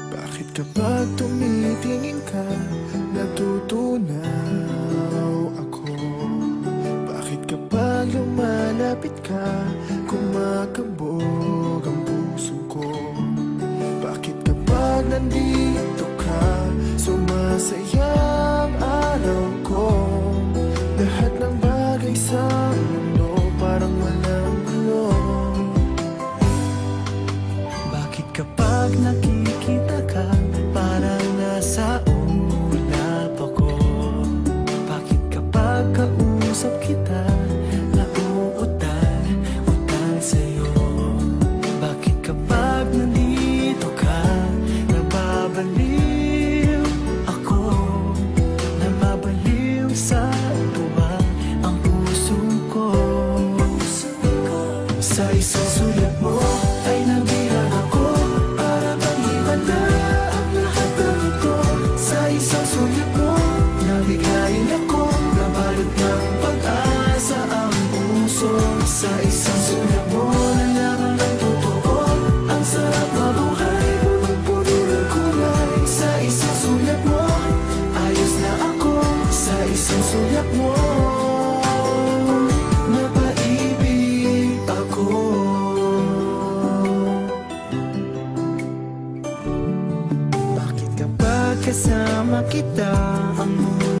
Bakit kapag tumitingin ka, natutunaw ako? Bakit kapag lumalapit ka, kumakabog ang puso ko? Bakit kapag nandito ka, sumasaya ang araw ko? Lahat ng bagay sa mundo parang walang gulo. Bakit kapag nakikita ka, parang nasa ulap ako? Bakit kapag kausap kita, nauutal sa'yo? Bakit kapag nandito ka, nababaliw ako? Nababaliw sa tuwa ang puso ko. Sa isang sulat mo ay nabihag ako, para bang iba na ang lahat ng ito. Sa isang sulat mo, nabigayin ako, nabalot ng pag-asa ang puso. Sa isang sulat mo,